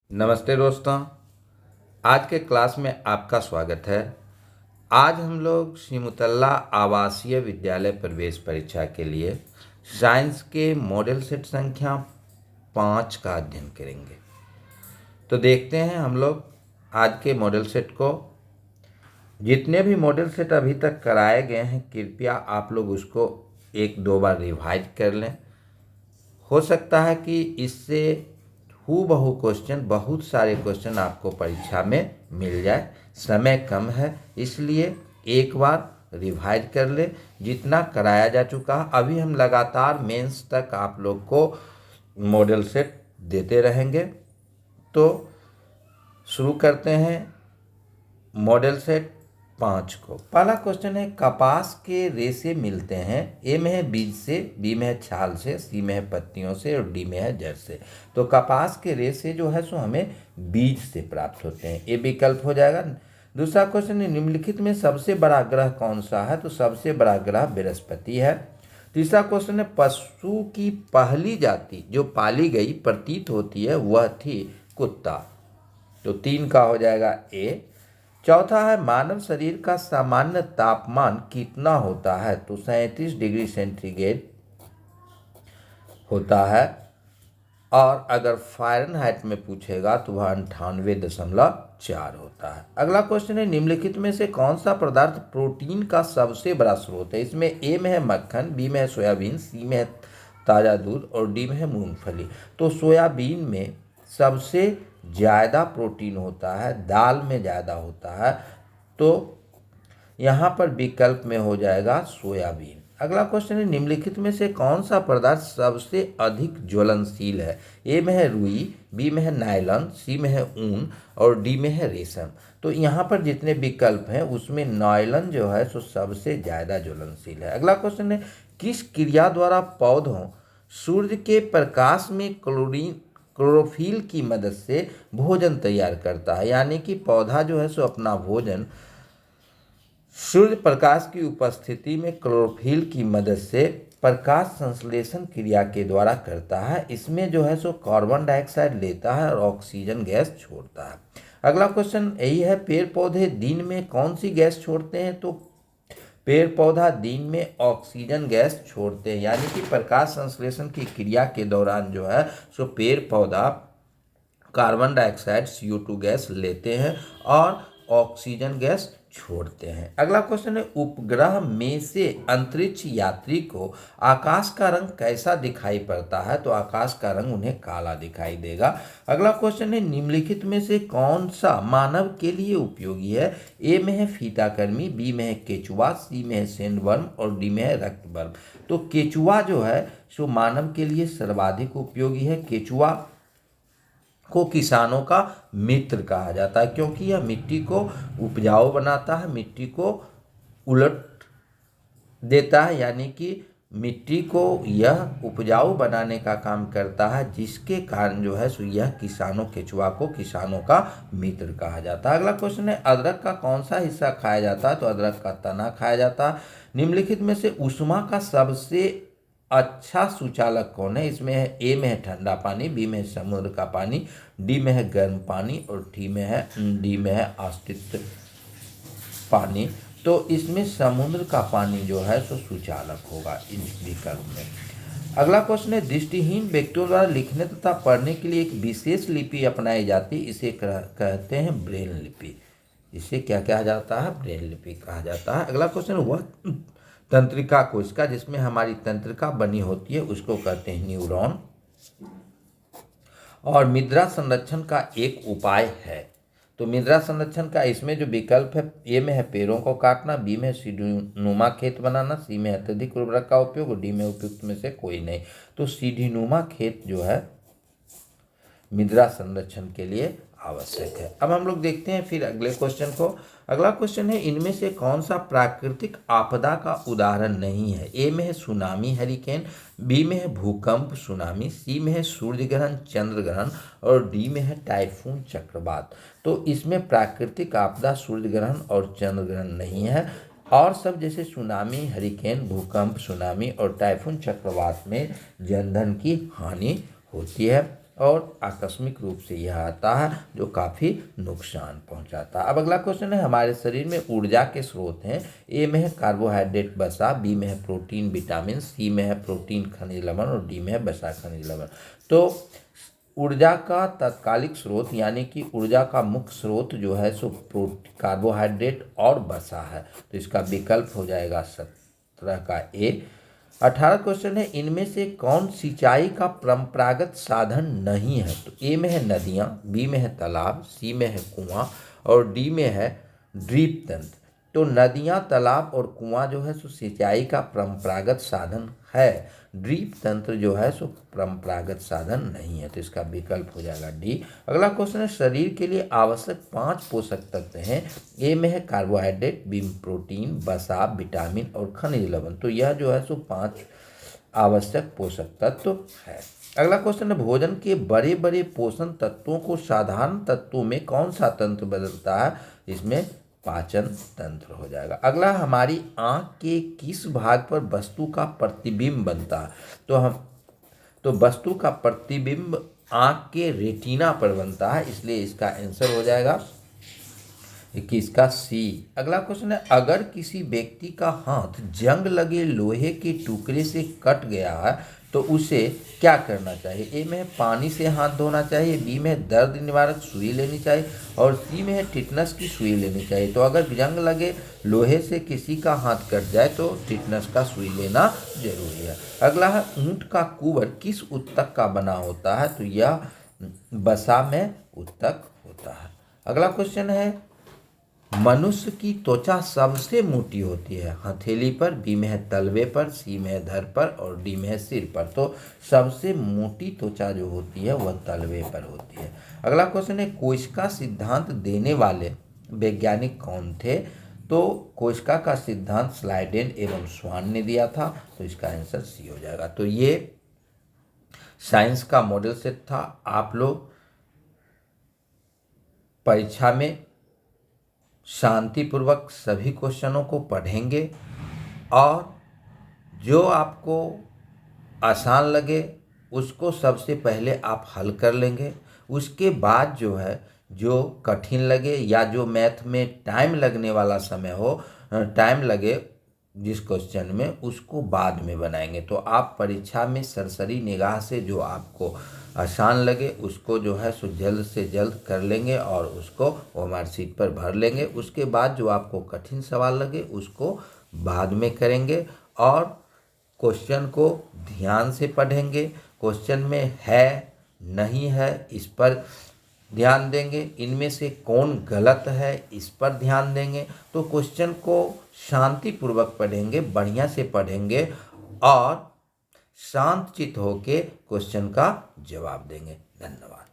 नमस्ते दोस्तों। आज के क्लास में आपका स्वागत है। आज हम लोग सिमुतल्ला आवासीय विद्यालय प्रवेश परीक्षा के लिए साइंस के मॉडल सेट संख्या 5 का अध्ययन करेंगे। तो देखते हैं हम लोग आज के मॉडल सेट को। जितने भी मॉडल सेट अभी तक कराए गए हैं, कृपया आप लोग उसको एक दो बार रिवाइज कर लें। हो सकता है कि इससे हूबहू क्वेश्चन, बहुत सारे क्वेश्चन आपको परीक्षा में मिल जाए। समय कम है, इसलिए एक बार रिवाइज कर ले। जितना कराया जा चुका है, अभी हम लगातार मेंस तक आप लोग को मॉडल सेट देते रहेंगे। तो शुरू करते हैं मॉडल सेट 5 को। पहला क्वेश्चन है, कपास के रेशे मिलते हैं। ए में है बीज से, बी में है छाल से, सी में है पत्तियों से और डी में है जड़ से। तो कपास के रेशे जो है सो हमें बीज से प्राप्त होते हैं, ये विकल्प हो जाएगा। दूसरा क्वेश्चन है, निम्नलिखित में सबसे बड़ा ग्रह कौन सा है? तो सबसे बड़ा ग्रह बृहस्पति है। तीसरा क्वेश्चन है, पशु की पहली जाति जो पाली गई प्रतीत होती है वह थी कुत्ता। तो 3 का हो जाएगा ए। चौथा है, मानव शरीर का सामान्य तापमान कितना होता है? तो 37 डिग्री सेंटीग्रेड होता है, और अगर फ़ारेनहाइट में पूछेगा तो वह 98.4 होता है। अगला क्वेश्चन है, निम्नलिखित में से कौन सा पदार्थ प्रोटीन का सबसे बड़ा स्रोत है? इसमें ए में है मक्खन, बी में है सोयाबीन, सी में है ताज़ा दूध और डी में है मूंगफली। तो सोयाबीन में सबसे ज़्यादा प्रोटीन होता है, दाल में ज़्यादा होता है, तो यहाँ पर विकल्प में हो जाएगा सोयाबीन। अगला क्वेश्चन है, निम्नलिखित में से कौन सा पदार्थ सबसे अधिक ज्वलनशील है? ए में है रुई, बी में है नायलॉन, सी में है ऊन और डी में है रेशम। तो यहाँ पर जितने विकल्प हैं उसमें नायलॉन जो है सो सबसे ज़्यादा ज्वलनशील है। अगला क्वेश्चन है, किस क्रिया द्वारा पौधों सूर्य के प्रकाश में क्लोरोफिल की मदद से भोजन तैयार करता है? यानी कि पौधा जो है सो अपना भोजन सूर्य प्रकाश की उपस्थिति में क्लोरोफिल की मदद से प्रकाश संश्लेषण क्रिया के द्वारा करता है। इसमें जो है सो कार्बन डाइऑक्साइड लेता है और ऑक्सीजन गैस छोड़ता है। अगला क्वेश्चन यही है, पेड़ पौधे दिन में कौन सी गैस छोड़ते हैं? तो पेड़ पौधा दिन में ऑक्सीजन गैस छोड़ते हैं, यानी कि प्रकाश संश्लेषण की क्रिया के दौरान जो है सो पेड़ पौधा कार्बन डाइऑक्साइड CO2 गैस लेते हैं और ऑक्सीजन गैस छोड़ते हैं। अगला क्वेश्चन है, उपग्रह में से अंतरिक्ष यात्री को आकाश का रंग कैसा दिखाई पड़ता है? तो आकाश का रंग उन्हें काला दिखाई देगा। अगला क्वेश्चन है, निम्नलिखित में से कौन सा मानव के लिए उपयोगी है? ए में है फीताकर्मी, बी में है केचुआ, सी में है सैंडवर्म और डी में है रक्तवर्म। तो केचुआ जो है सो मानव के लिए सर्वाधिक उपयोगी है। केचुआ को किसानों का मित्र कहा जाता है, क्योंकि यह मिट्टी को उपजाऊ बनाता है, मिट्टी को उलट देता है, यानी कि मिट्टी को यह उपजाऊ बनाने का काम करता है, जिसके कारण जो है सो यह केचुआ को किसानों का मित्र कहा जाता है। अगला क्वेश्चन है, अदरक का कौन सा हिस्सा खाया जाता है? तो अदरक का तना खाया जाता है। निम्नलिखित में से ऊष्मा का सबसे अच्छा सुचालक कौन है? इसमें है ए में है ठंडा पानी, बी में है समुद्र का पानी, डी में है गर्म पानी और डी में है आश्रित पानी। तो इसमें समुद्र का पानी जो है सो सुचालक होगा इस विकल्प में। अगला क्वेश्चन है, दृष्टिहीन व्यक्तियों द्वारा लिखने तथा पढ़ने के लिए एक विशेष लिपि अपनाई जाती है, इसे कहते हैं ब्रेल लिपि। इसे क्या कहा जाता है? ब्रेल लिपि कहा जाता है। अगला क्वेश्चन, वह तंत्रिका कोशिका जिसमें हमारी तंत्रिका बनी होती है उसको कहते हैं न्यूरॉन, और मृदा संरक्षण का एक उपाय है। तो मृदा संरक्षण का इसमें जो विकल्प है, ए में है पेड़ों को काटना, बी में है सीढ़ीनुमा खेत बनाना, सी में अत्यधिक उर्वरक का उपयोग और डी में उपयुक्त में से कोई नहीं। तो सीढ़ीनुमा खेत जो है मृदा संरक्षण के लिए आवश्यक है। अब हम लोग देखते हैं फिर अगले क्वेश्चन को। अगला क्वेश्चन है, इनमें से कौन सा प्राकृतिक आपदा का उदाहरण नहीं है? ए में है सुनामी हरिकेन, बी में है भूकंप सुनामी, सी में है सूर्य ग्रहण चंद्र ग्रहण और डी में है टाइफून चक्रवात। तो इसमें प्राकृतिक आपदा सूर्य ग्रहण और चंद्र ग्रहण नहीं है, और सब जैसे सुनामी हरिकेन भूकंप सुनामी और टाइफून चक्रवात में जनधन की हानि होती है। और आकस्मिक रूप से यह आता है जो काफ़ी नुकसान पहुंचाता है। अब अगला क्वेश्चन है, हमारे शरीर में ऊर्जा के स्रोत हैं। ए में है कार्बोहाइड्रेट वसा, बी में है प्रोटीन विटामिन, सी में है प्रोटीन खनिज लवण और डी में है वसा खनिज लवण। तो ऊर्जा का तात्कालिक स्रोत यानी कि ऊर्जा का मुख्य स्रोत जो है सो कार्बोहाइड्रेट और वसा है, तो इसका विकल्प हो जाएगा 17 का ए। 18 क्वेश्चन है, इनमें से कौन सिंचाई का परंपरागत साधन नहीं है? तो ए में है नदियाँ, बी में है तालाब, सी में है कुआं और डी में है ड्रिप तंत्र। तो नदियाँ, तालाब और कुआं जो है सो सिंचाई का परंपरागत साधन है। ड्रिप तंत्र जो है सो परंपरागत साधन नहीं है, तो इसका विकल्प हो जाएगा डी। अगला क्वेश्चन है, शरीर के लिए आवश्यक 5 पोषक तत्व हैं। ए में है कार्बोहाइड्रेट, बी में प्रोटीन, वसा, विटामिन और खनिज लवण। तो यह जो है सो 5 आवश्यक पोषक तत्व है। अगला क्वेश्चन है, भोजन के बड़े बड़े पोषण तत्वों को साधारण तत्वों में कौन सा तंत्र बदलता है? इसमें पाचन तंत्र हो जाएगा। अगला, हमारी आंख के किस भाग पर वस्तु का प्रतिबिंब बनता है? तो वस्तु का प्रतिबिंब आंख के रेटिना पर बनता है, इसलिए इसका आंसर हो जाएगा 21 का सी। अगला क्वेश्चन है, अगर किसी व्यक्ति का हाथ जंग लगे लोहे के टुकड़े से कट गया है तो उसे क्या करना चाहिए? ए में पानी से हाथ धोना चाहिए, बी में दर्द निवारक सुई लेनी चाहिए और सी में टिटनस की सुई लेनी चाहिए। तो अगर जंग लगे लोहे से किसी का हाथ कट जाए तो टिटनस का सुई लेना जरूरी है। अगला है, ऊंट का कुबर किस उत्तक का बना होता है? तो यह वसा में उत्तक होता है। अगला क्वेश्चन है, मनुष्य की त्वचा सबसे मोटी होती है। हथेली पर, बी में है तलवे पर, सी में है धड़ पर और डी में है सिर पर। तो सबसे मोटी त्वचा जो होती है वह तलवे पर होती है। अगला क्वेश्चन है, कोशिका सिद्धांत देने वाले वैज्ञानिक कौन थे? तो कोशिका का सिद्धांत स्लाइडेन एवं स्वान ने दिया था, तो इसका आंसर सी हो जाएगा। तो ये साइंस का मॉडल सेट था। आप लोग परीक्षा में शांतिपूर्वक सभी क्वेश्चनों को पढ़ेंगे और जो आपको आसान लगे उसको सबसे पहले आप हल कर लेंगे। उसके बाद जो है जो कठिन लगे या जो मैथ में टाइम लगने वाला समय हो, टाइम लगे जिस क्वेश्चन में, उसको बाद में बनाएंगे। तो आप परीक्षा में सरसरी निगाह से जो आपको आसान लगे उसको जो है सो जल्द से जल्द कर लेंगे और उसको मार्कशीट पर भर लेंगे। उसके बाद जो आपको कठिन सवाल लगे उसको बाद में करेंगे और क्वेश्चन को ध्यान से पढ़ेंगे। क्वेश्चन में है नहीं है इस पर ध्यान देंगे, इनमें से कौन गलत है इस पर ध्यान देंगे। तो क्वेश्चन को शांतिपूर्वक पढ़ेंगे, बढ़िया से पढ़ेंगे और शांतचित्त होकर क्वेश्चन का जवाब देंगे। धन्यवाद।